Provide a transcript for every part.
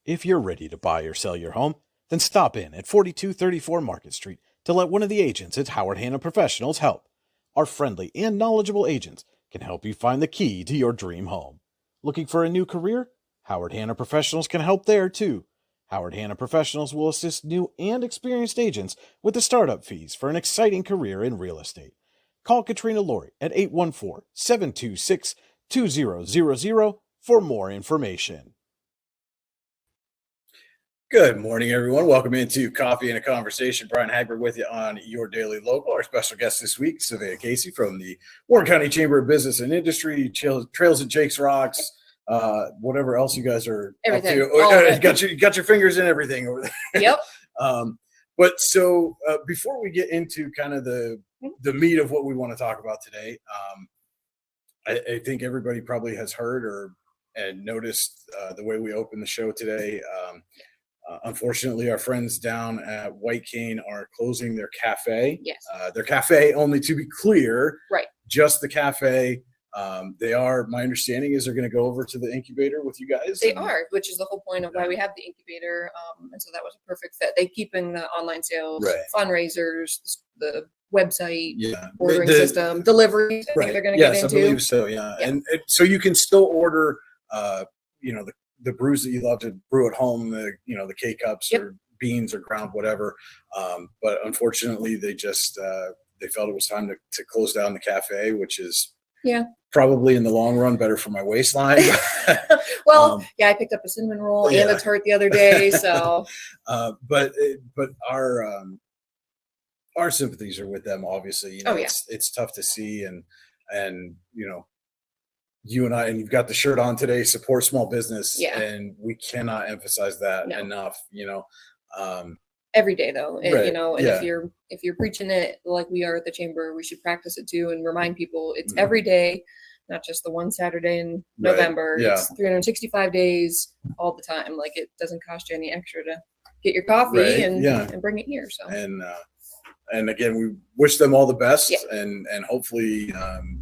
If you're ready to buy or sell your home, then stop in at 4234 Market Street to let one of the agents at Howard Hanna Professionals help. Our friendly and knowledgeable agents can help you find the key to your dream home. Looking for a new career? Howard Hanna Professionals can help there too. Howard Hanna Professionals will assist new and experienced agents with the startup fees for an exciting career in real estate. Call Katrina Laurie at 814-726-2000 for more information. Good morning, everyone. Welcome into Coffee and a Conversation. Brian Hagberg with you on your daily local. Our special guest this week, Savannah Casey from the Warren County Chamber of Business and Industry, Trails at Jake's Rocks, whatever else you guys are everything. up to. You got your fingers in everything over there. Yep. But before we get into kind of the meat of what we want to talk about today, I think everybody probably has heard and noticed the way we opened the show today. Unfortunately, our friends down at White Cane are closing their cafe. Yes. Their cafe, only to be clear, right? Just the cafe. They are. My understanding is they're going to go over to the incubator with you guys. They are, which is the whole point of why we have the incubator. And so that was a perfect fit. They keep in the online sales, right, fundraisers, the website, yeah, ordering system, delivery. I think they're going to get into. I believe so. Yeah. And so you can still order, the brews that you love to brew at home, the K-cups or beans or ground, whatever. But unfortunately, they just they felt it was time to close down the cafe, which is probably in the long run better for my waistline. Well, I picked up a cinnamon roll and a tart the other day. So, but our sympathies are with them. Obviously, it's tough to see, and you and I, and you've got the shirt on today, support small business. Yeah. And we cannot emphasize that enough, every day though. And, right. And if you're preaching it like we are at the chamber, we should practice it too and remind people it's every day, not just the one Saturday in November. Yeah. It's 365 days all the time. Like it doesn't cost you any extra to get your coffee and bring it here. So, and again, we wish them all the best, and hopefully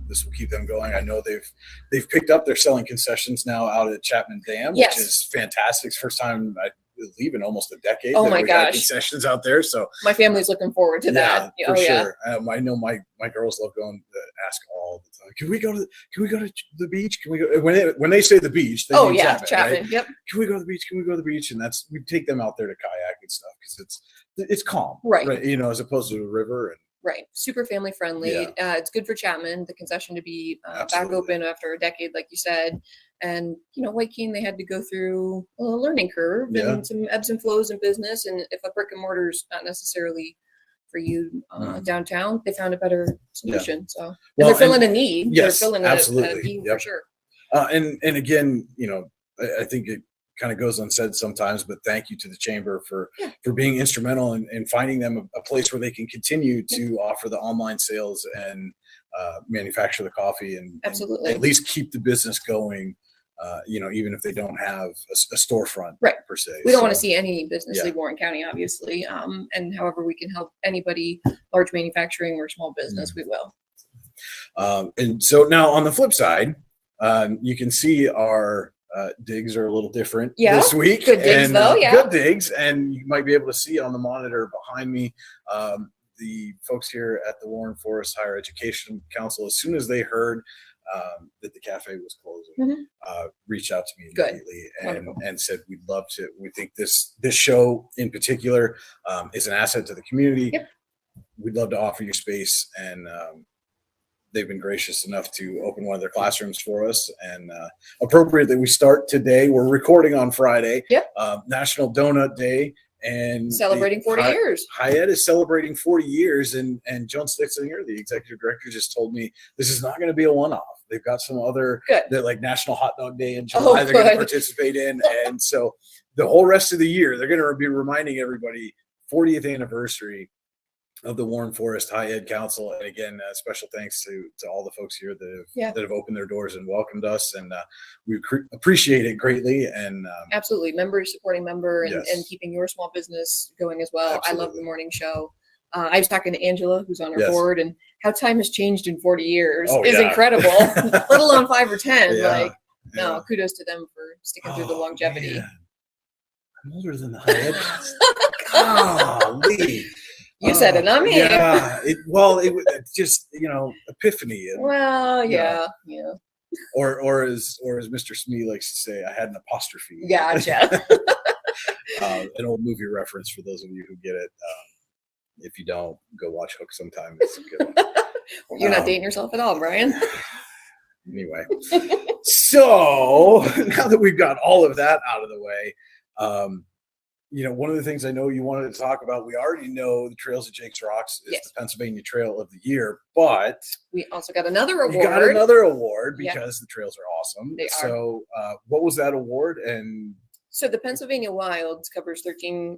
this will keep them going. I know they've picked up. They're selling concessions now out at Chapman Dam, which is fantastic. It's the first time I believe in almost a decade. Oh my gosh, concessions out there. So my family's looking forward to that. For sure. I know my girls love going to ask all the time. Can we go to the beach? Can we go when they say the beach? They mean Chapman. Right? Yep. Can we go to the beach? Can we go to the beach? And we take them out there to kayak and stuff because it's calm, right? As opposed to a river and. Right. Super family friendly. Yeah. It's good for Chapman, the concession to be back open after a decade, like you said. And, White Cane, they had to go through a learning curve and some ebbs and flows in business. And if a brick and mortar is not necessarily for you downtown, they found a better solution. So they're filling a need. Yes, they're filling a need for sure. And again, I think it kind of goes unsaid sometimes, but thank you to the chamber for being instrumental in finding them a place where they can continue to offer the online sales and manufacture the coffee and at least keep the business going, even if they don't have a storefront per se. We don't want to see any business leave Warren County, obviously. And however we can help anybody, large manufacturing or small business, we will. And so now on the flip side, you can see our digs are a little different this week. Good digs, though. Good digs. And you might be able to see on the monitor behind me the folks here at the Warren Forest Higher Education Council, as soon as they heard that the cafe was closing, reached out to me immediately and said, we'd love to. We think this show in particular is an asset to the community. Yep. We'd love to offer you space. And they've been gracious enough to open one of their classrooms for us, and appropriate that we start today. We're recording on Friday, National Donut Day, and celebrating 40 years. High Ed is celebrating 40 years, and Joan Stickson here, the executive director, just told me this is not going to be a one-off. They've got some other, like National Hot Dog Day in July, they're going to participate in, and so the whole rest of the year, they're going to be reminding everybody 40th anniversary of the Warren Forest High Ed Council. And again, special thanks to all the folks here that have opened their doors and welcomed us. And we appreciate it greatly. And absolutely. Member supporting member and keeping your small business going as well. Absolutely. I love the morning show. I was talking to Angela, who's on our board, and how time has changed in 40 years is incredible, let alone 5 or 10. Kudos to them for sticking through the longevity. Man. I'm older than the high edges. Golly. You said it, not me. Yeah. It just, epiphany. And, Well, yeah. Or as Mr. Smee likes to say, I had an apostrophe. Gotcha. An old movie reference for those of you who get it. If you don't, go watch Hook sometime. It's a good one. You're not dating yourself at all, Brian. Anyway, so now that we've got all of that out of the way, one of the things I know you wanted to talk about, we already know the Trails of Jake's Rocks is the Pennsylvania Trail of the Year, but we also got another award. You got another award because the trails are awesome. They are. So what was that award? And so the Pennsylvania Wilds covers 13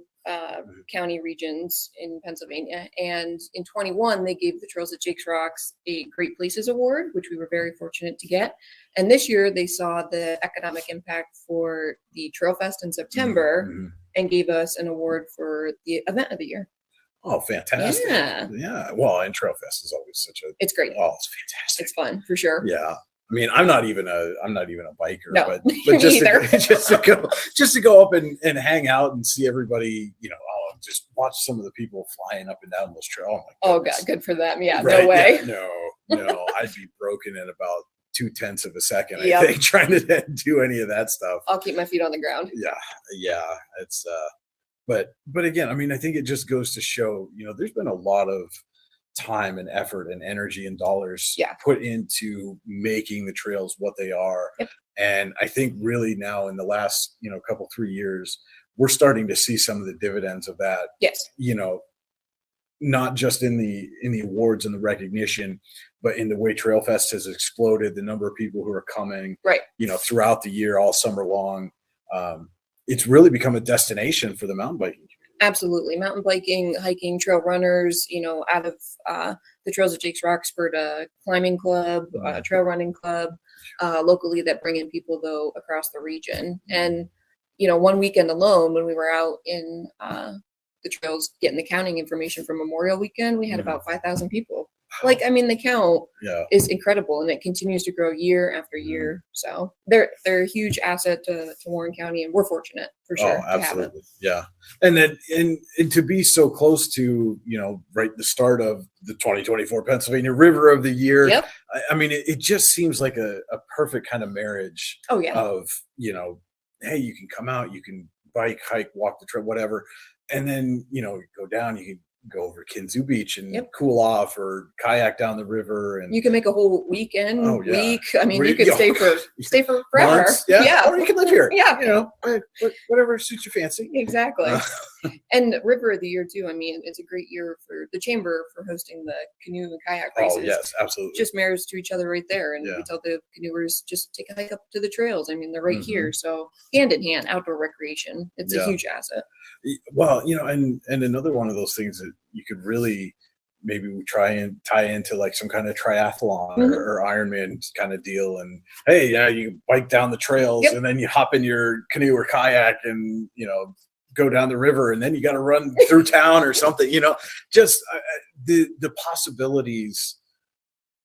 county regions in Pennsylvania. And in 21, they gave the Trails of Jake's Rocks a Great Places Award, which we were very fortunate to get. And this year they saw the economic impact for the Trail Fest in September and gave us an award for the event of the year. Oh, fantastic. Yeah. Well, and Trail Fest is always it's great. Oh, it's fantastic. It's fun for sure. Yeah. I mean, I'm not even a biker, no, but just to go up and hang out and see everybody, just watch some of the people flying up and down those trails. Oh God, good for them. Yeah, right? No way. Yeah, no, I'd be broken in about 0.2 of a second, I think, trying to do any of that stuff. I'll keep my feet on the ground. Yeah. It's but again, I mean, I think it just goes to show, there's been a lot of time and effort and energy and dollars put into making the trails what they are. And I think really now in the last, couple, 3 years, we're starting to see some of the dividends of that. Yes. Not just in the awards and the recognition, but in the way Trail Fest has exploded, the number of people who are coming, throughout the year, all summer long. It's really become a destination for the mountain biking community. Absolutely. Mountain biking, hiking, trail runners, out of the Trails of Jake's Rocks, a climbing club, trail running club, locally that bring in people though across the region. And, one weekend alone when we were out in the trails getting the counting information for Memorial Weekend, we had about 5,000 people. The count is incredible, and it continues to grow year after year. So they're a huge asset to Warren County, and we're fortunate for sure. Oh, absolutely. Yeah. And then, and to be so close to, right the start of the 2024 Pennsylvania River of the Year. Yep. I mean, it just seems like a perfect kind of marriage of, hey, you can come out, you can bike, hike, walk the trail, whatever. And then, go down, you can go over to Kinzu Beach and cool off, or kayak down the river, and you can make a whole weekend week. I mean, you could stay for forever. Months, or you can live here. Whatever suits your fancy. Exactly. And River of the Year too. I mean, it's a great year for the chamber for hosting the canoe and kayak races. Oh yes, absolutely. Just mirrors to each other right there, and we tell the canoers just take a hike up to the trails. I mean, they're right here, so hand in hand, outdoor recreation. It's a huge asset. Well, and another one of those things that you could really maybe we try and tie into like some kind of triathlon or Ironman kind of deal. And hey, you bike down the trails and then you hop in your canoe or kayak and, go down the river, and then you got to run through town or something, just the possibilities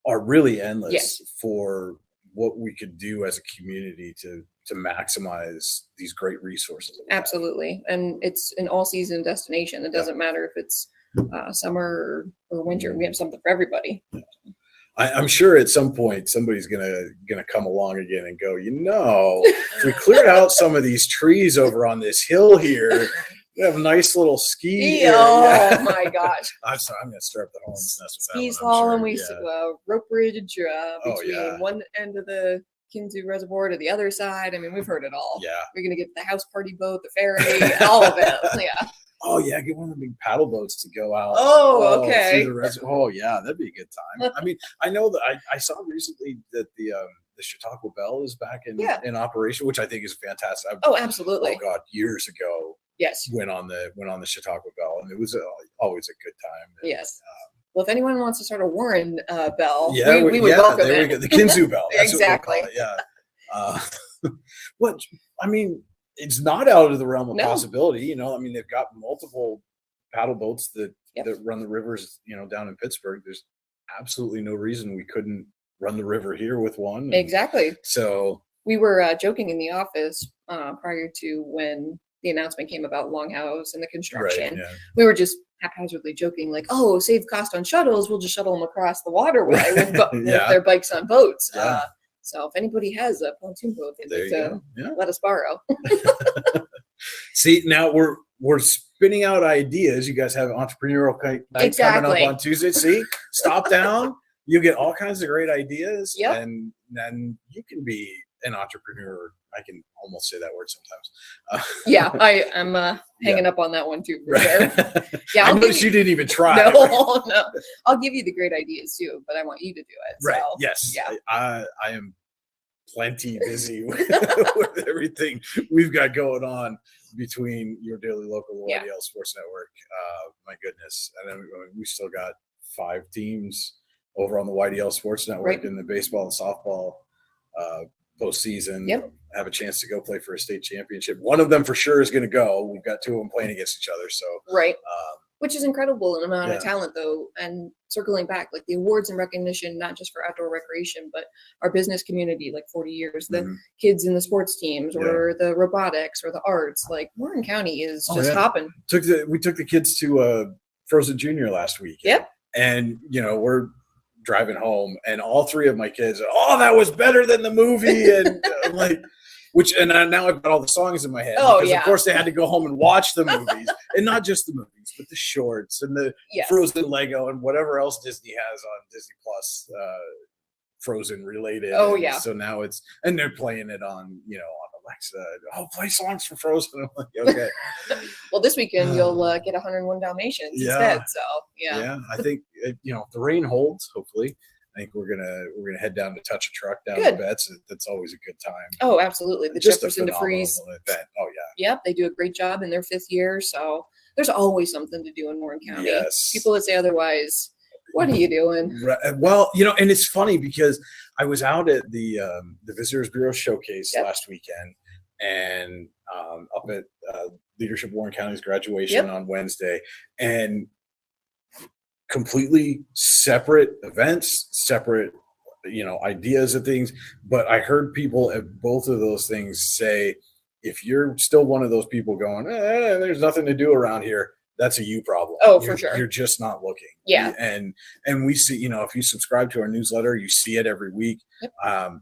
are really endless for what we could do as a community to maximize these great resources. Absolutely. And it's an all season destination. It doesn't matter if it's summer or winter. We have something for everybody. I'm sure at some point somebody's gonna come along again and go, if we cleared out some of these trees over on this hill here, we have a nice little ski. Oh my gosh! I'm sorry, I'm gonna stir up the horns. Ski slalom. We rope bridge between one end of the Kinzu Reservoir to the other side. I mean, we've heard it all. Yeah, we're gonna get the house party boat, the ferry, all of it. Yeah. Oh yeah, get one of the big paddle boats to go out. Oh, okay. Oh yeah, that'd be a good time. I mean, I know that I saw recently that the Chautauqua Bell is back in operation, which I think is fantastic. Absolutely. Oh God, years ago. Yes. Went on the Chautauqua Bell, and it was always a good time. And, yes. Well, if anyone wants to start a Warren bell, we would welcome it. The Kinzu Bell. That's exactly. What yeah. What I mean. It's not out of the realm of possibility, I mean, they've got multiple paddle boats that run the rivers, down in Pittsburgh. There's absolutely no reason we couldn't run the river here with one. And exactly. so we were joking in the office prior to when the announcement came about Longhouse and the construction, Right, yeah. we were just haphazardly joking like, oh, save cost on shuttles. We'll just shuttle them across the waterway with their bikes on boats. Yeah. So if anybody has a pontoon boat, they'd like to let us borrow. See, now we're spinning out ideas. You guys have entrepreneurial night coming up on Tuesday. See, stop down. You get all kinds of great ideas, and then you can be an entrepreneur. I can almost say that word sometimes. Yeah, I'm hanging up on that one too. For sure. Yeah, I noticed you didn't even try. No, I'll give you the great ideas too, but I want you to do it. Right? So, Yes. Yeah. I am plenty busy with everything we've got going on between your daily local YDL Sports Network. My goodness, and then we still got 5 teams over on the YDL Sports Network in the baseball and softball postseason. Have a chance to go play for a state championship. One of them for sure is going to go. We've got 2 of them playing against each other. So which is incredible in amount of talent though. And circling back, like the awards and recognition, not just for outdoor recreation, but our business community, like 40 years, the kids in the sports teams or the robotics or the arts, like Warren County is just hopping. We took the kids to Frozen Junior last week. And we're driving home and all 3 of my kids, that was better than the movie. And now I've got all the songs in my head because of course they had to go home and watch the movies, and not just the movies, but the shorts and the Frozen Lego and whatever else Disney has on Disney Plus, Frozen related. So now and they're playing it on, on Alexa. Play songs for Frozen. I'm like, okay. Well, this weekend you'll get 101 Dalmatians instead. So I think if the rain holds, hopefully. I think we're gonna head down to Touch a Truck down to Betts. That's always a good time. Oh, absolutely. The Jefferson DeFreeze event. Oh yeah. Yep, they do a great job in their 5th year. So there's always something to do in Warren County. Yes. People that say otherwise, what are you doing? Right. Well, and it's funny because I was out at the Visitors Bureau Showcase last weekend, and up at Leadership Warren County's graduation on Wednesday, and completely separate events, separate, ideas of things. But I heard people at both of those things say, if you're still one of those people going, there's nothing to do around here, that's a you problem. Oh, for sure. You're just not looking. Yeah. And we see, if you subscribe to our newsletter, you see it every week. I'm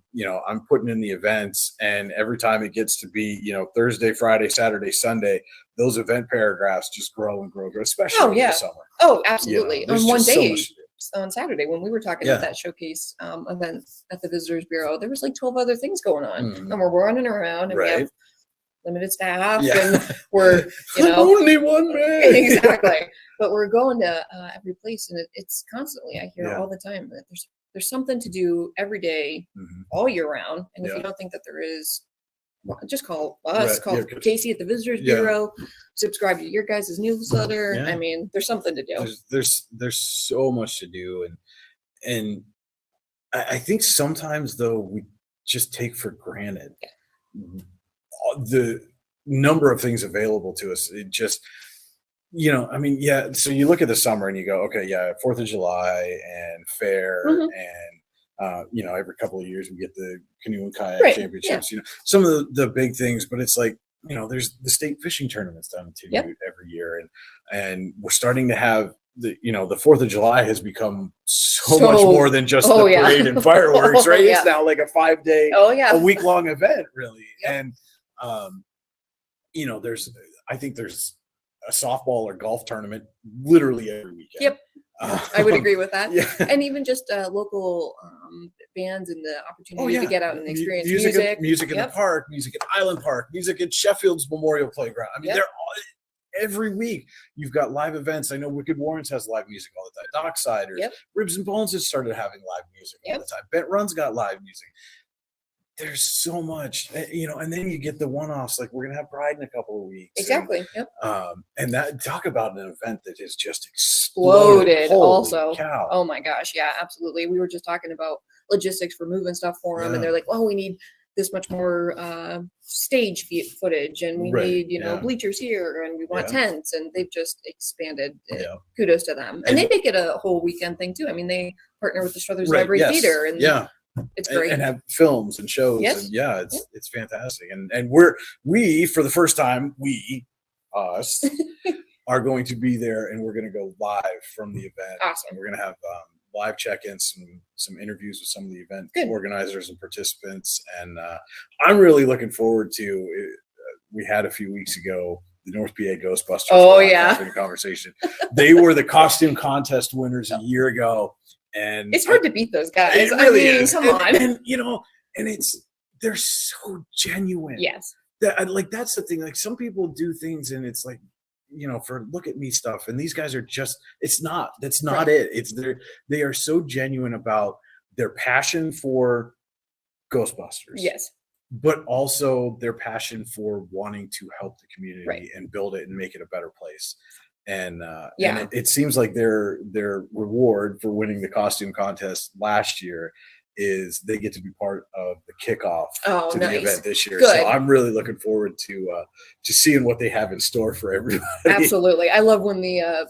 putting in the events, and every time it gets to be, Thursday, Friday, Saturday, Sunday, those event paragraphs just grow and grow, especially in the summer. Oh, absolutely. On one day, so on Saturday, when we were talking about that showcase event at the Visitors Bureau, there was like 12 other things going on, and we're running around, and we have limited staff, and we're only one man. Exactly. But we're going to every place, and it's constantly. I hear all the time that there's something to do every day, all year round. And if you don't think that there is, just call us. Call Casey at the Visitors Bureau. Subscribe to your guys' newsletter. I mean, there's something to do. There's so much to do, and I think sometimes though we just take for granted the number of things available to us. It just, so you look at the summer and you go, okay, 4th of July and fair, and every couple of years we get the canoe and kayak championships, some of the big things, but it's like, there's the state fishing tournaments done too every year. And we're starting to have the 4th of July has become so much more than just the parade and fireworks, right? It's now like a 5-day, a week-long event, really. And I think there's a softball or golf tournament literally every weekend. I would agree with that. And even just local bands and the opportunity to get out and experience music in the park, music at Island Park, music at Sheffield's Memorial Playground. I mean, they're all, every week you've got live events. I know Wicked Warrens has live music all the time. Docksiders, Ribs and Bones has started having live music all the time. Bent Run's got live music. There's so much, and then you get the one-offs. Like, we're going to have Pride in a couple of weeks. Exactly. And that, talk about an event that has just exploded. Also. Cow. Oh my gosh. Yeah, absolutely. We were just talking about logistics for moving stuff for them. And they're like, we need this much more stage footage, and we need, bleachers here, and we want tents, and they've just expanded. Kudos to them. And they make it a whole weekend thing too. I mean, they partner with the Struthers Library Theater, and It's great. And have films and shows. Yes. And yeah, it's fantastic. And we for the first time, us are going to be there, and we're going to go live from the event. Awesome. And we're going to have live check-ins, some interviews with some of the event organizers and participants. And I'm really looking forward to. We had a few weeks ago the North PA Ghostbusters. Oh yeah, having a conversation. They were the costume contest winners a year ago, and it's hard to beat those guys. It really is. Come on, and they're so genuine. Yes, that's the thing. Like some people do things, and it's like, for look at me stuff, and these guys are just. That's not it. It's they are so genuine about their passion for Ghostbusters. Yes. But also their passion for wanting to help the community and build it and make it a better place. And and it seems like their reward for winning the costume contest last year is they get to be part of the kickoff to the event this year. Good. So I'm really looking forward to seeing what they have in store for everybody. Absolutely. I love when the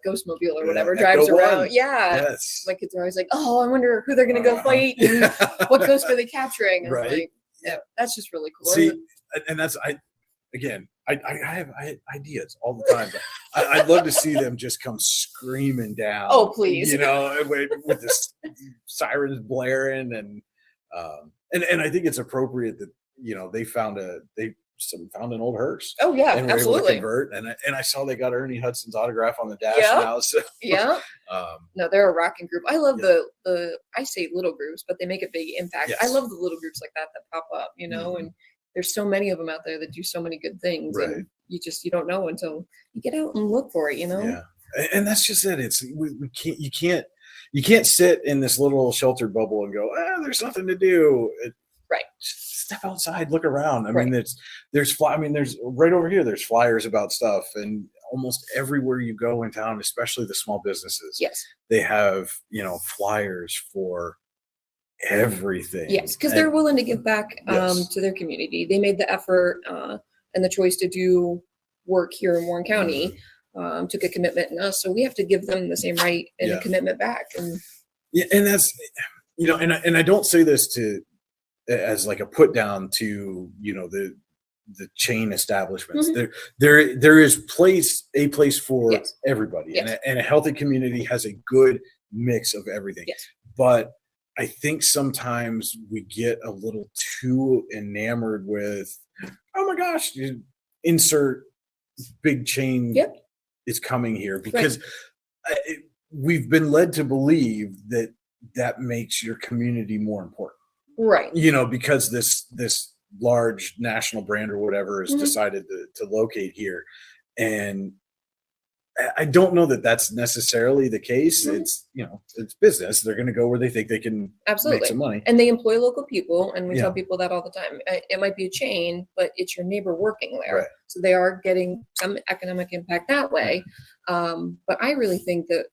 Ghost Mobile or whatever drives around. One. Yeah. Yes. My kids are always like, oh, I wonder who they're going to go fight and what ghost are they capturing? And right. Like, yeah, that's just really cool. See, and that's I have ideas all the time, but I'd love to see them just come screaming down. Oh, please! With the sirens blaring, and I think it's appropriate that they found an old hearse. Oh yeah, and absolutely. Able to convert, and I saw they got Ernie Hudson's autograph on the dash now. So yeah, no, they're a rocking group. I love the I say little groups, but they make a big impact. Yes. I love the little groups like that pop up, and there's so many of them out there that do so many good things, and you don't know until you get out and look for it, Yeah, and that's just it. It's you can't sit in this little sheltered bubble and go, there's nothing to do. Right. Step outside, look around. I mean, there's right over here, there's flyers about stuff, and almost everywhere you go in town, especially the small businesses, yes, they have, flyers for everything. Yes, because they're willing to give back to their community. They made the effort and the choice to do work here in Warren County, took a commitment in us, so we have to give them the same right and a commitment back. And and that's, and I don't say this as like a put down to the chain establishments. Mm-hmm. There is a place for everybody, yes. and a healthy community has a good mix of everything. Yes. But I think sometimes we get a little too enamored with, oh my gosh, insert big chain is coming here, because we've been led to believe that makes your community more important. Right. Because this large national brand or whatever has decided to locate here. And I don't know that that's necessarily the case. It's, it's business. They're going to go where they think they can make some money. And they employ local people. And we tell people that all the time. It might be a chain, but it's your neighbor working there. Right. So they are getting some economic impact that way. But I really think that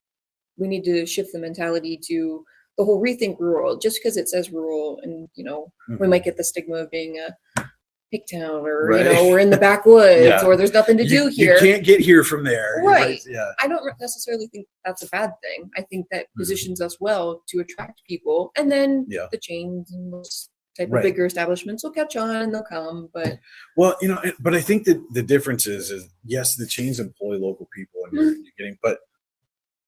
we need to shift the mentality to the whole rethink rural. Just because it says rural, and we might get the stigma of being a hick town, or we're in the backwoods, or there's nothing to do here. You can't get here from there, right? Yeah. I don't necessarily think that's a bad thing. I think that positions us well to attract people, and then the chains and those type of bigger establishments will catch on and they'll come. But but I think that the difference is yes, the chains employ local people, and you're getting, but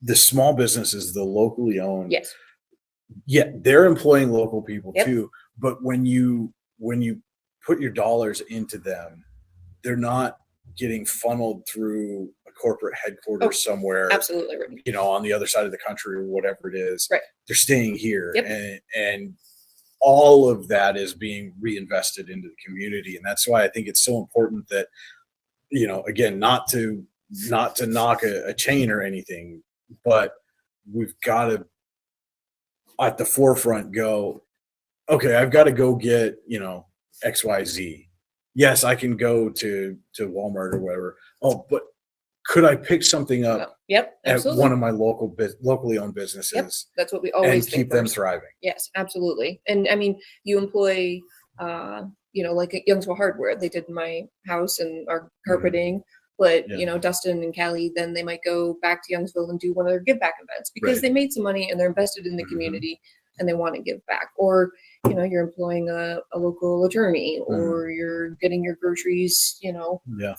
the small businesses, the locally owned, they're employing local people too. But when you put your dollars into them, they're not getting funneled through a corporate headquarters somewhere, absolutely right. On the other side of the country or whatever it is. Right. They're staying here, and all of that is being reinvested into the community. And that's why I think it's so important that, again, not to knock a chain or anything, but we've got to at the forefront go, okay, I've got to go get, XYZ. Yes, I can go to Walmart or whatever. Oh, but could I pick something up at one of my locally owned businesses? Yep. That's what we always and keep them thriving. Yes, absolutely. And I mean, you employ, like at Youngsville Hardware, they did my house and our carpeting. But, Dustin and Callie, then they might go back to Youngsville and do one of their give back events because they made some money and they're invested in the community. and they want to give back. Or, you're employing a local attorney, or you're getting your groceries,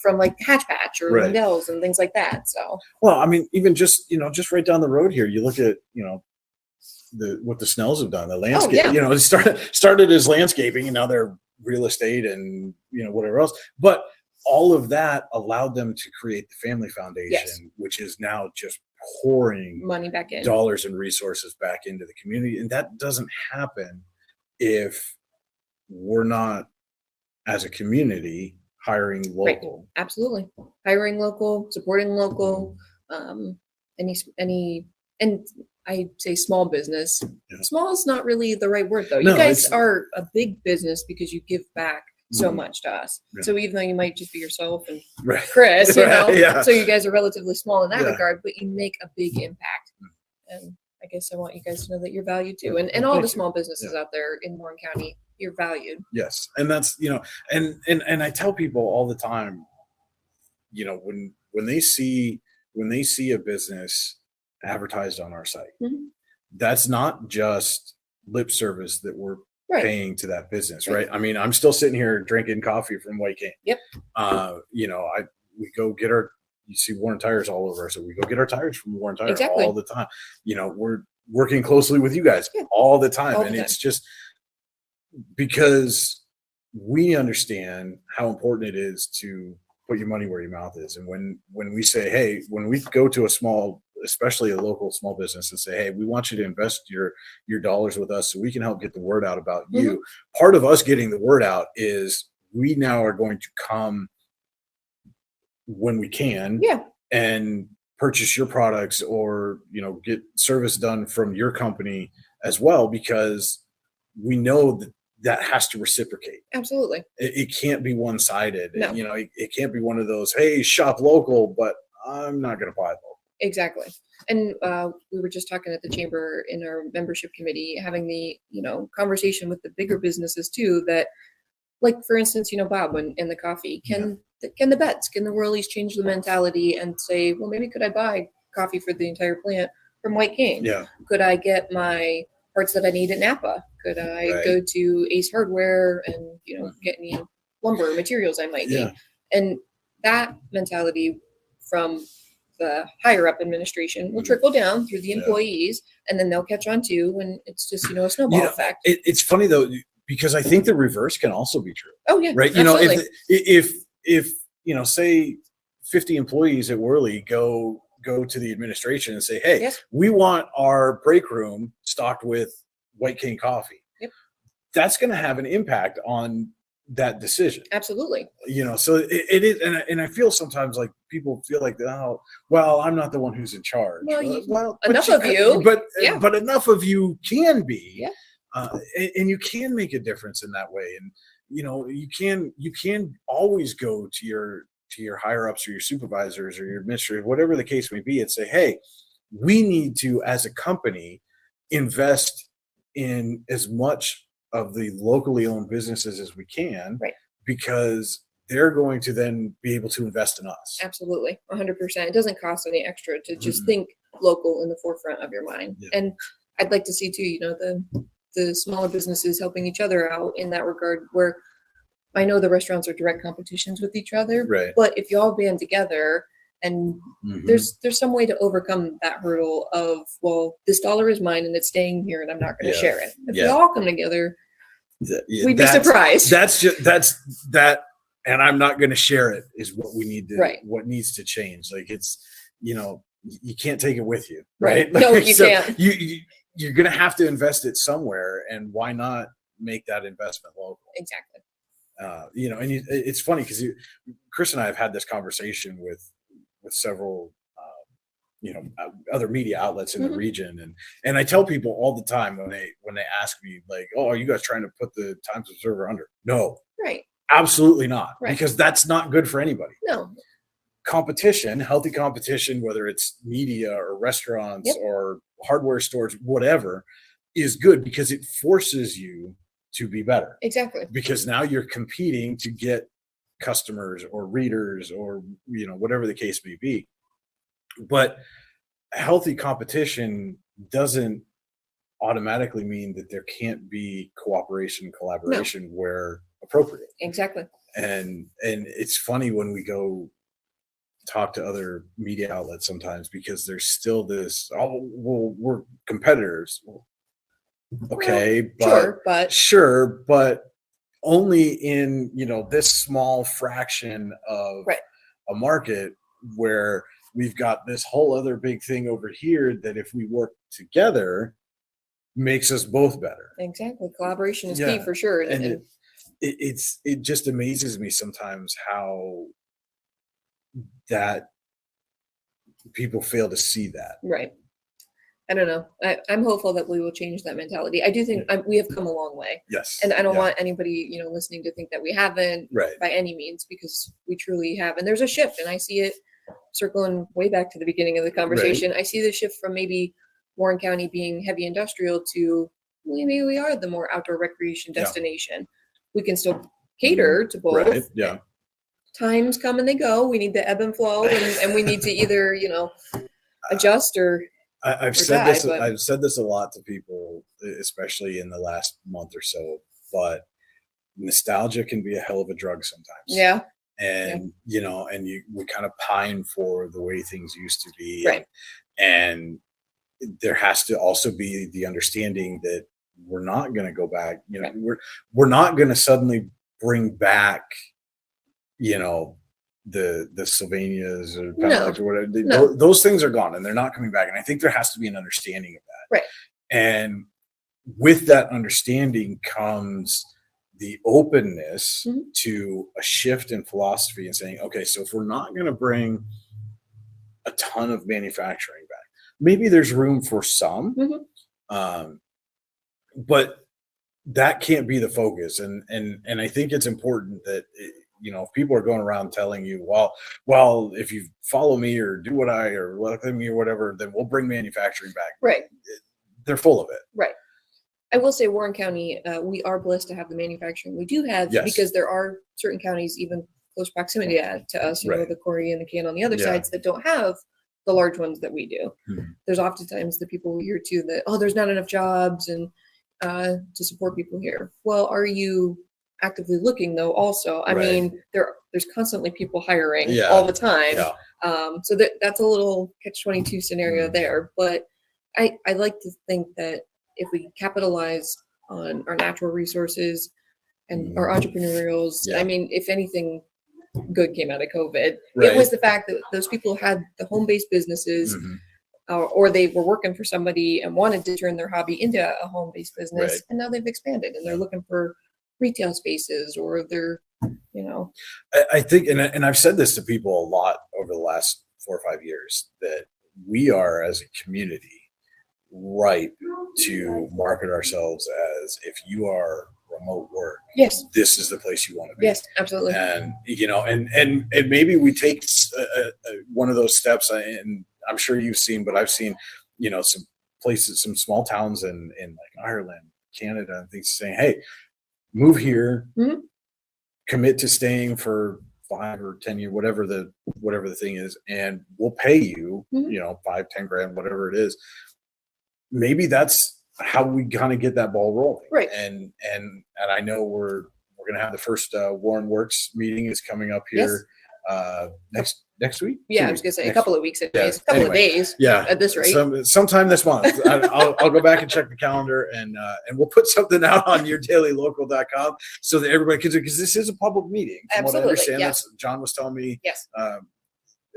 from like Hatch Patch or Lindell's and things like that. So, well, I mean, even just right down the road here, you look at, what the Snells have done, the landscape, it started as landscaping, and now they're real estate and, whatever else. But all of that allowed them to create the Family Foundation, which is now just pouring money back in, dollars and resources back into the community. And that doesn't happen if we're not, as a community, hiring local. Right. Absolutely. Hiring local, supporting local, and I say small business. Yeah. Small is not really the right word, though. No, you guys are a big business because you give back so much to us. Yeah. So even though you might just be yourself and Chris, so you guys are relatively small in that regard, but you make a big impact. And I guess I want you guys to know that you're valued too. And all the small businesses out there in Warren County, you're valued. Yes. And that's, and I tell people all the time, when they see a business advertised on our site, that's not just lip service that we're paying to that business, right? I mean, I'm still sitting here drinking coffee from White Cane. Yep. We go get you see Warren Tires all over, so we go get our tires from Warren Tires all the time. We're working closely with you guys all the time. It's just because we understand how important it is to put your money where your mouth is. And when we say, hey, when we go to especially a local small business, and say, hey, we want you to invest your dollars with us so we can help get the word out about you. Part of us getting the word out is we now are going to come when we can and purchase your products, or get service done from your company as well, because we know that has to reciprocate. Absolutely. It can't be one-sided. No. It can't be one of those, hey, shop local, but I'm not going to buy local. Exactly. And we were just talking at the chamber in our membership committee, having the, conversation with the bigger businesses too, that, like, for instance, Bob and the coffee, can the Whirlies change the mentality and say, well, maybe could I buy coffee for the entire plant from White Cane? Yeah. Could I get my parts that I need at Napa? Could I go to Ace Hardware and, get any lumber materials I might need? And that mentality from the higher up administration will trickle down through the employees, and then they'll catch on too. And it's just, a snowball effect. It's funny though, because I think the reverse can also be true. Oh yeah. Right. Absolutely. If say 50 employees at Whirly go to the administration and say, hey, we want our break room stocked with White Cane coffee. Yep. That's going to have an impact on that decision. Absolutely. So it is. And I feel sometimes like people feel like, oh, well, I'm not the one who's in charge. Well, enough of you. But enough of you can be. Yeah. And you can make a difference in that way. And, you can always go to your higher ups or your supervisors or your administrator, whatever the case may be, and say, hey, we need to, as a company, invest in as much of the locally owned businesses as we can, because they're going to then be able to invest in us. Absolutely. 100%. It doesn't cost any extra to just think local in the forefront of your mind. Yeah. And I'd like to see too, the smaller businesses helping each other out in that regard, where I know the restaurants are direct competitions with each other, but if you all band together and there's some way to overcome that hurdle of, well, this dollar is mine and it's staying here and I'm not going to share it. If we all come together, we'd be surprised. That's that. And I'm not going to share it is what we need to, what needs to change. Like it's, you can't take it with you. Right. No, you can't. You're going to have to invest it somewhere, and why not make that investment local? Exactly. And it's funny because Chris and I have had this conversation with several, other media outlets in the region, and I tell people all the time when they ask me like, "Oh, are you guys trying to put the Times Observer under?" No, absolutely not, because that's not good for anybody. No. Competition, healthy competition, whether it's media or restaurants or hardware stores, whatever, is good because it forces you to be better. Exactly. Because now you're competing to get customers or readers or, whatever the case may be. But healthy competition doesn't automatically mean that there can't be cooperation, collaboration where appropriate. Exactly. And it's funny when we go talk to other media outlets sometimes, because there's still this, oh, well, we're competitors. Okay, well, sure, but only in, this small fraction of a market, where we've got this whole other big thing over here that if we work together makes us both better. Exactly. Collaboration is key for sure. And it just amazes me sometimes how that people fail to see that. Right. I don't know. I'm hopeful that we will change that mentality. I do think we have come a long way. Yes. And I don't want anybody, listening to think that we haven't by any means, because we truly have. And there's a shift, and I see it circling way back to the beginning of the conversation. I see the shift from maybe Warren County being heavy industrial to maybe we are the more outdoor recreation destination. We can still cater to both. Right. Yeah. Times come and they go. We need the ebb and flow, and we need to either, adjust or I've said this a lot to people, especially in the last month or so, but nostalgia can be a hell of a drug sometimes. Yeah. And, we kind of pine for the way things used to be. Right. And there has to also be the understanding that we're not going to go back, we're not going to suddenly bring back, the Savannahs or Pelics or whatever. Those things are gone and they're not coming back. And I think there has to be an understanding of that. Right. And with that understanding comes the openness to a shift in philosophy and saying, okay, so if we're not going to bring a ton of manufacturing back, maybe there's room for some, but that can't be the focus. And I think it's important that, if people are going around telling you, well, if you follow me or do what or look at me or whatever, then we'll bring manufacturing back. Right. They're full of it. Right. I will say Warren County, we are blessed to have the manufacturing we do have, because there are certain counties, even close proximity to us, the Corey and the Can on the other sides, that don't have the large ones that we do. There's oftentimes the people we hear too that, there's not enough jobs and to support people here. Well, are you actively looking though? Also, I mean, there's constantly people hiring all the time. So that's a little catch-22 scenario there. But I like to think that if we capitalize on our natural resources and our entrepreneurials, I mean, if anything good came out of COVID, it was the fact that those people had the home-based businesses, or they were working for somebody and wanted to turn their hobby into a home-based business, and now they've expanded and they're looking for retail spaces, or they're, I think, and I've said this to people a lot over the last 4 or 5 years, that we are, as a community, right to market ourselves as, if you are remote work, this is the place you want to be. Yes, absolutely. And and maybe we take one of those steps, and I'm sure you've seen, but I've seen, some places, some small towns in like Ireland, Canada, and things, saying, hey, move here, commit to staying for 5 or 10 years, whatever the thing is, and we'll pay you, 5-10 grand, whatever it is. Maybe that's how we kind of get that ball rolling. Right. And I know we're going to have the first Warren Works meeting is coming up here next week. Yeah, I was going to say a couple of weeks, of days. Yeah, at this rate. Sometime this month. I'll go back and check the calendar, and we'll put something out on yourdailylocal.com so that everybody can, because this is a public meeting. From what I understand, that's John was telling me. Yes.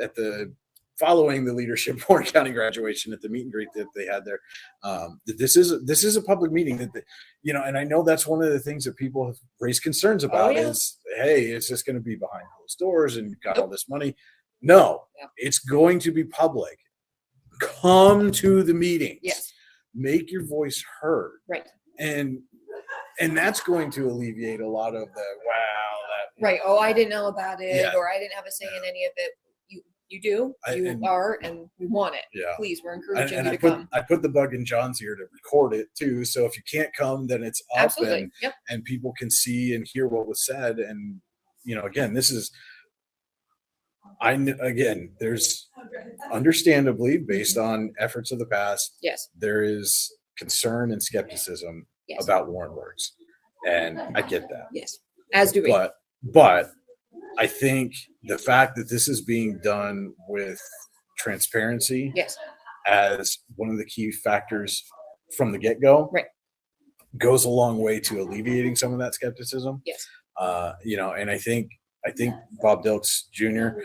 At the following the leadership Warren County graduation, at the meet and greet that they had there, that this is a public meeting, that and I know that's one of the things that people have raised concerns about is, hey, it's just going to be behind closed doors and you've got all this money. No, it's going to be public. Come to the meetings. Yes. Make your voice heard. Right. And that's going to alleviate a lot of the right. Oh, I didn't know about it, or I didn't have a say in any of it. You do, and we want it. Yeah. Please, we're encouraging you to come. I put the bug in John's ear to record it too. So if you can't come, then it's up and people can see and hear what was said. And, again, this is, there's understandably, based on efforts of the past, yes, there is concern and skepticism Yes. about Warren works, and I get that. Yes, as do we. But I think the fact that this is being done with transparency, yes, as one of the key factors from the get-go, right, goes a long way to alleviating some of that skepticism. yes, And I think Bob Dilks Jr.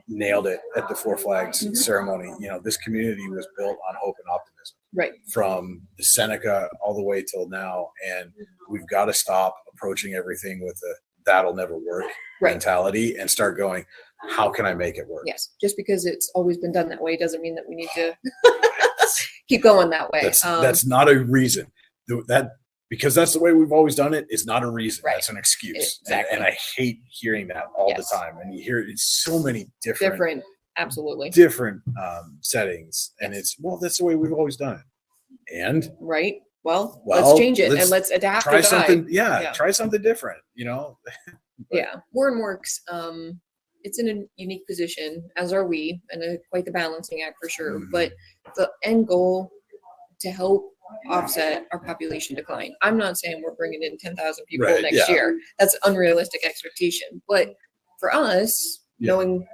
Nailed it at the Four Flags ceremony. This community was built on hope and optimism, right, from the Seneca all the way till now, and we've got to stop approaching everything with a "that'll never work" mentality and start going, how can I make it work? yes. Just because it's always been done that way doesn't mean that we need to keep going that way. That's not a reason. Because that's the way we've always done it is not a reason. Right. That's an excuse. Exactly. And I hate hearing that all the time. And you hear it in so many different absolutely different settings. And that's the way we've always done it. And right. Well, let's change it and let's adapt. Try something. Yeah, try something different, Yeah. Warren Works, it's in a unique position, as are we, and quite the balancing act for sure. Mm-hmm. But the end goal to help offset our population decline. I'm not saying we're bringing in 10,000 people next year. That's unrealistic expectation. But for us, knowing,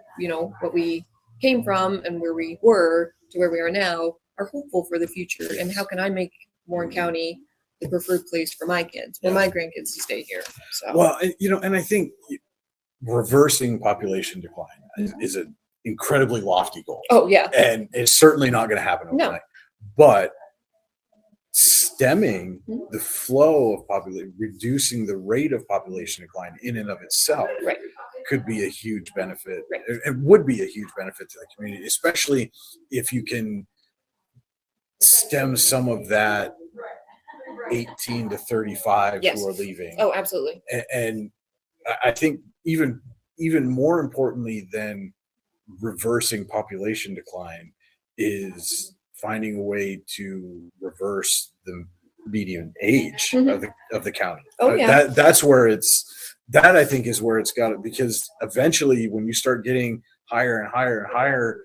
what we came from and where we were to where we are now, are hopeful for the future. And how can I make Warren County the preferred place for my kids, for my grandkids to stay here? So, well, and I think reversing population decline is an incredibly lofty goal. Oh, yeah. And it's certainly not going to happen overnight. No. But stemming the flow of population, reducing the rate of population decline in and of itself could be a huge benefit. It would be a huge benefit to the community, especially if you can stem some of that 18 to 35 who are leaving. Oh, absolutely. And I think even more importantly than reversing population decline is finding a way to reverse the median age of the county. Oh, yeah. That's where I think is where it's got it, because eventually when you start getting higher and higher and higher,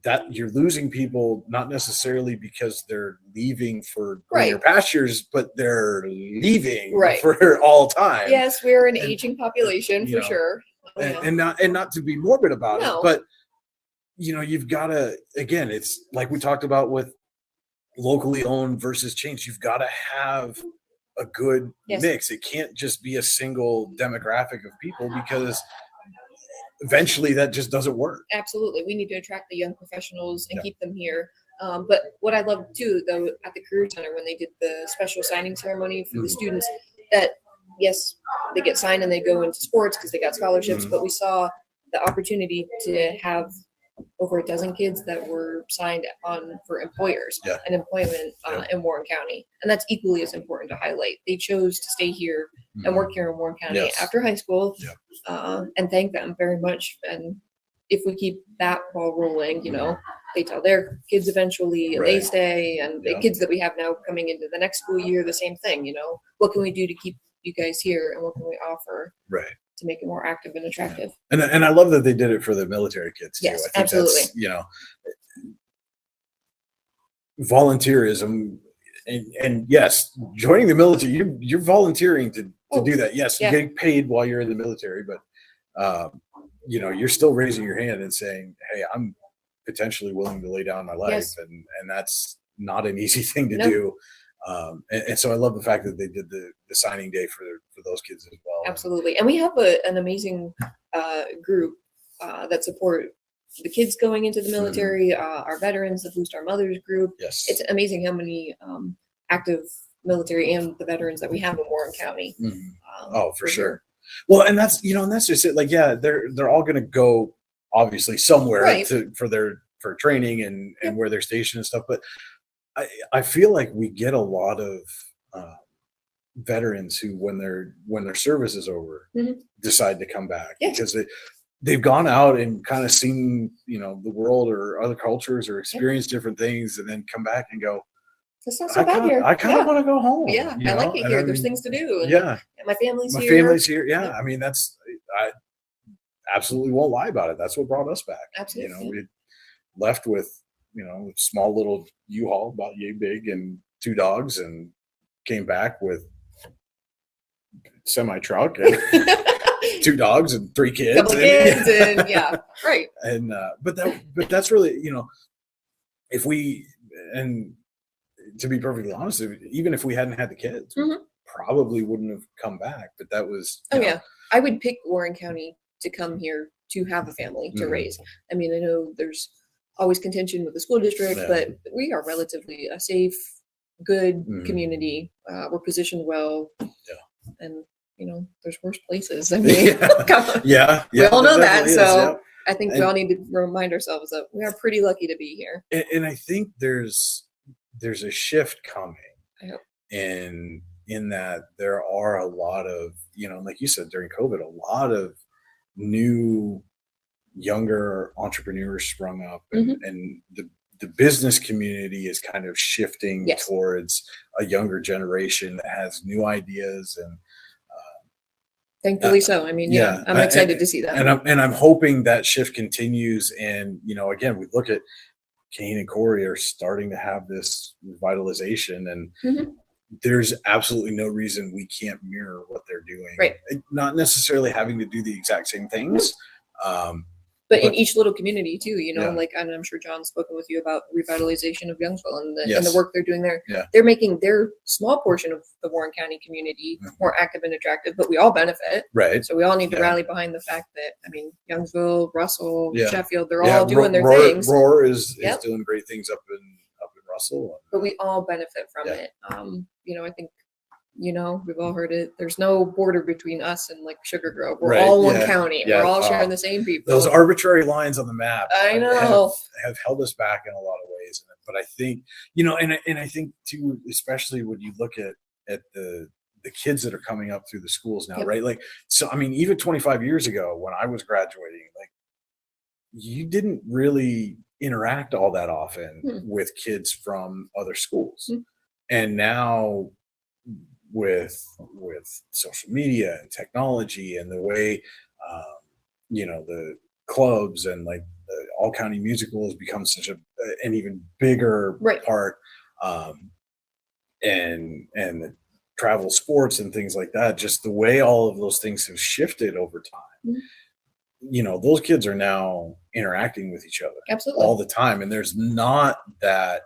that you're losing people, not necessarily because they're leaving for greener pastures, but they're leaving for all time. Yes, we're an aging population for sure. And not to be morbid about it, but you've got to, again, it's like we talked about with locally owned versus chains. You've got to have a good mix. It can't just be a single demographic of people, because eventually that just doesn't work. Absolutely. We need to attract the young professionals and keep them here. But what I love too, though, at the Career Center, when they did the special signing ceremony for the students, that yes, they get signed and they go into sports because they got scholarships, but we saw the opportunity to have over a dozen kids that were signed on for employers and employment in Warren County. And that's equally as important to highlight. They chose to stay here and work here in Warren County after high school, and thank them very much. And if we keep that ball rolling, they tell their kids eventually and they stay, and the kids that we have now coming into the next school year, the same thing, what can we do to keep you guys here, and what can we offer to make it more active and attractive? And I love that they did it for the military kids too. Yes, I think absolutely. That's, volunteerism, and yes, joining the military, you're volunteering to do that. Yes, you get paid while you're in the military, but you're still raising your hand and saying, hey, I'm potentially willing to lay down my life, and that's not an easy thing to do. And so I love the fact that they did the signing day for those kids as well. Absolutely. And we have an amazing group that support the kids going into the military, our veterans, the Boost Our Mothers group. Yes. It's amazing how many active military and the veterans that we have in Warren County. For sure. Well, and that's just it. Like, they're all going to go obviously somewhere for training and where they're stationed and stuff. But I feel like we get a lot of veterans who, when their service is over, decide to come back because they've gone out and kind of seen the world or other cultures or experienced different things, and then come back and go, it's not so bad here. I kind of want to go home. Yeah, I like it here. There's things to do. And my family's here. My family's here. Yeah, I mean, I absolutely won't lie about it. That's what brought us back. Absolutely. We left with small little U-Haul about yay big and 2 dogs and came back with semi truck and 2 dogs and 3 kids. Couple kids and yeah, right. And but that's really, if we, and to be perfectly honest, even if we hadn't had the kids, probably wouldn't have come back. But that was yeah, I would pick Warren County to come here to have a family to raise. I mean, I know there's always contention with the school district, but we are relatively a safe, good community. We're positioned well, and there's worse places. I mean, we all know that. So I think we all need to remind ourselves that we are pretty lucky to be here. And I think there's a shift coming, in that there are a lot of, like you said, during COVID, a lot of new younger entrepreneurs sprung up, and the business community is kind of shifting towards a younger generation that has new ideas, and thankfully so. I mean, I'm excited to see that. And I'm hoping that shift continues. And, again, we look at Kane and Corey are starting to have this revitalization, and there's absolutely no reason we can't mirror what they're doing. Right. Not necessarily having to do the exact same things. But in each little community too, like, and I'm sure John's spoken with you about revitalization of Youngsville and the work they're doing there. Yeah. They're making their small portion of the Warren County community more active and attractive, but we all benefit. Right. So we all need to rally behind the fact that, I mean, Youngsville, Russell, Sheffield, they're all doing their things. Roar is doing great things up in Russell. But we all benefit from it. I think, we've all heard it. There's no border between us and like Sugar Grove. We're all one county. Yeah. We're all sharing the same people. Those arbitrary lines on the map, I know, have held us back in a lot of ways. But I think, and I think too, especially when you look at the kids that are coming up through the schools now, right? Like, so, I mean, even 25 years ago when I was graduating, like, you didn't really interact all that often with kids from other schools. And now, with social media and technology and the way the clubs and like the all county musical has become such an even bigger part, and the travel sports and things like that, just the way all of those things have shifted over time. Those kids are now interacting with each other all the time, and there's not that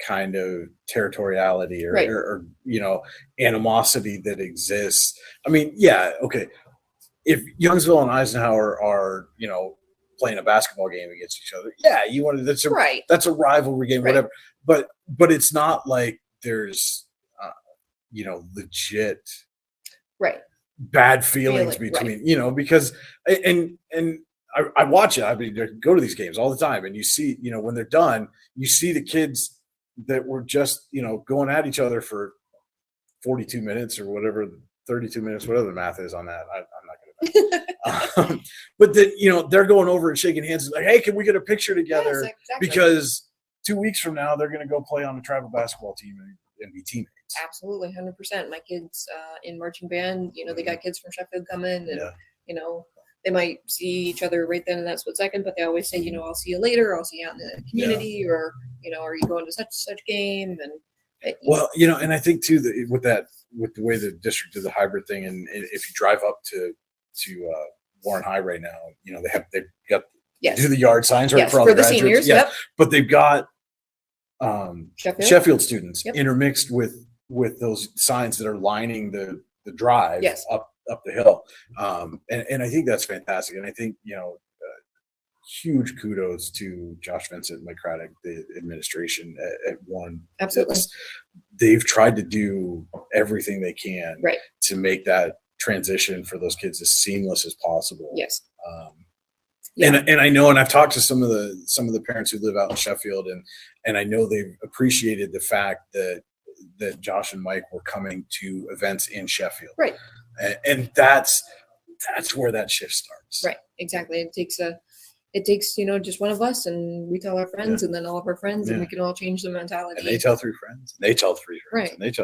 kind of territoriality or animosity that exists. I mean, if Youngsville and Eisenhower are playing a basketball game against each other, that's a rivalry game, whatever. But it's not like there's legit bad feelings between because and I watch it. I mean, I go to these games all the time, and you see when they're done, you see the kids that were just, going at each other for 42 minutes or whatever, 32 minutes, whatever the math is on that. I'm not going to but then, they're going over and shaking hands like, hey, can we get a picture together? Yes, exactly. Because 2 weeks from now, they're going to go play on a travel basketball team and be teammates. Absolutely. 100%. My kids in marching band, they got kids from Sheffield coming and, they might see each other right then and that split second, but they always say, I'll see you later. I'll see you out in the community, or, are you going to such game? And and I think too that with the way the district did the hybrid thing, and if you drive up to Warren High right now, they've got do the yard signs right for all the graduates. Seniors. Yep. But they've got Sheffield students intermixed with those signs that are lining the drive up the hill. And I think that's fantastic. And I think, huge kudos to Josh Vincent, Mike Craddock, the administration at One. Absolutely. They've tried to do everything they can to make that transition for those kids as seamless as possible. Yes. And I know, and I've talked to some of the parents who live out in Sheffield, and I know they've appreciated the fact that Josh and Mike were coming to events in Sheffield. Right. And that's where that shift starts. Right. Exactly. It takes just one of us, and we tell our friends, and then all of our friends, and we can all change the mentality. And they tell 3 friends. They tell 3 friends. Right. And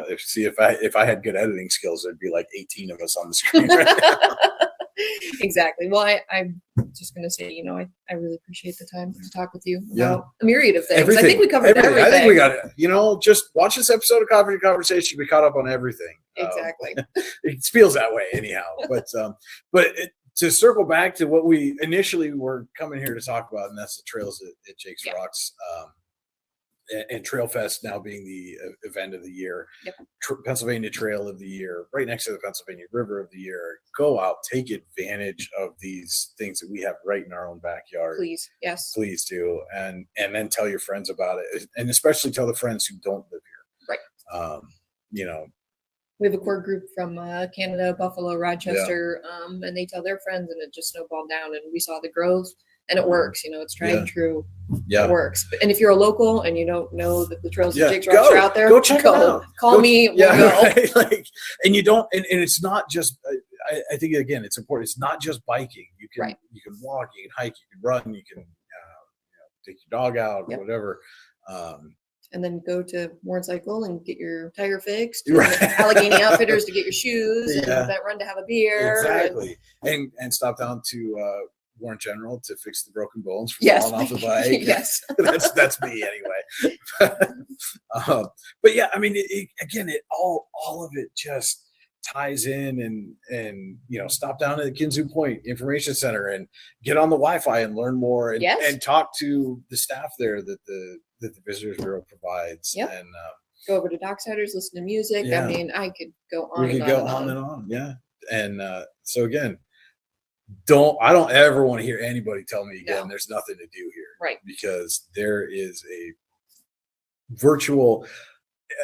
if I had good editing skills, there'd be like 18 of us on the screen right now. Exactly. Well, I'm just going to say, I really appreciate the time to talk with you about a myriad of things. Everything. I think we covered everything. I think we got it. Just watch this episode of Coffee and Conversation. We caught up on everything. Exactly. It feels that way anyhow. To circle back to what we initially were coming here to talk about, and that's the trails at Jake's Rocks. And Trail Fest now being the event of the year, Pennsylvania Trail of the Year, right next to the Pennsylvania River of the Year. Go out, take advantage of these things that we have right in our own backyard. Please, yes, please do, and then tell your friends about it, and especially tell the friends who don't live here. Right. We have a core group from Canada, Buffalo, Rochester, and they tell their friends, and it just snowballed down, and we saw the growth. And it works, it's tried and true. Yeah, it works. And if you're a local and you don't know that the trails of Jake's Rocks are out there, go check it out. Call me. We'll go. Right? And you don't. And it's not just. I think again, it's important. It's not just biking. You can walk, you can hike, you can run, you can take your dog out, whatever. And then go to Warren Cycle and get your tire fixed. Right. Allegheny Outfitters to get your shoes. And that run to have a beer. Exactly. And stop down to Warren General to fix the broken bones from falling off the bike. Yes. that's me anyway. But yeah, I mean, it all of it just ties in and stop down at the Kinzu Point Information Center and get on the Wi-Fi and learn more and talk to the staff there that the Visitors Bureau provides. And go over to Docksiders, listen to music. I mean, I could go on. We could go on and on. Yeah. And so again, I don't ever want to hear anybody tell me again there's nothing to do here. Right. Because there is a virtual,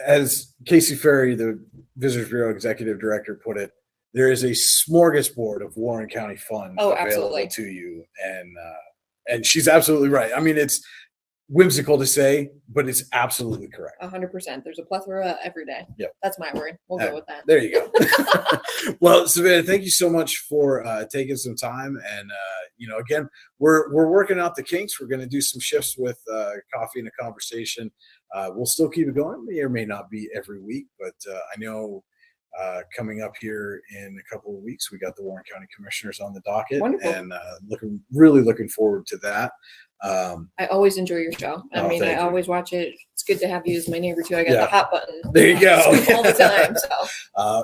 as Casey Ferry, the Visitors Bureau Executive Director, put it, there is a smorgasbord of Warren County fun available to you. And she's absolutely right. I mean, it's whimsical to say, but it's absolutely correct. 100%. There's a plethora every day. Yep. That's my word. We'll go with that. There you go. Well, Savannah, thank you so much for taking some time. And, again, we're working out the kinks. We're going to do some shifts with Coffee and a Conversation. We'll still keep it going. May or may not be every week, but I know coming up here in a couple of weeks, we got the Warren County Commissioners on the docket. Wonderful. And really looking forward to that. I always enjoy your show. I always watch it. It's good to have you as my neighbor too. I got the hot button. There you go. All the time. So.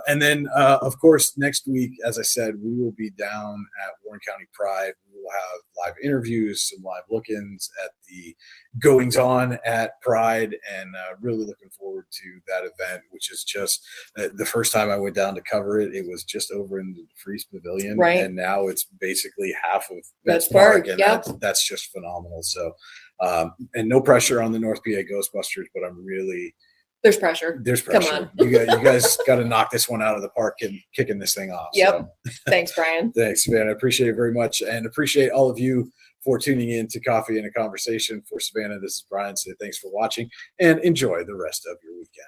And then, of course, next week, as I said, we will be down at Warren County Pride. We will have live interviews, some live look-ins at the goings on at Pride, and really looking forward to that event, which is just the first time I went down to cover it. It was just over in the Freeze Pavilion, right? And now it's basically half of Betts Park, and that's just phenomenal. So, and no pressure on the North PA Ghostbusters, but I'm really there's pressure. Come on, you guys got to knock this one out of the park and kicking this thing off. Yep. So. Thanks, Brian. Thanks, man. I appreciate it very much, and appreciate all of you for tuning in to Coffee and a Conversation. For Savannah, this is Brian. So thanks for watching, and enjoy the rest of your weekend.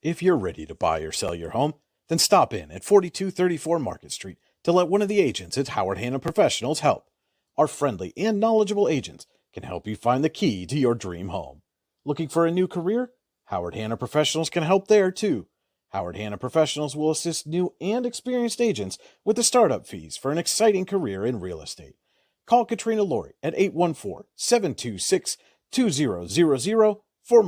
If you're ready to buy or sell your home, then stop in at 4234 Market Street to let one of the agents at Howard Hanna Professionals help. Our friendly and knowledgeable agents can help you find the key to your dream home. Looking for a new career? Howard Hanna Professionals can help there too. Howard Hanna Professionals will assist new and experienced agents with the startup fees for an exciting career in real estate. Call Katrina Laurie at 814-726-2000 for more.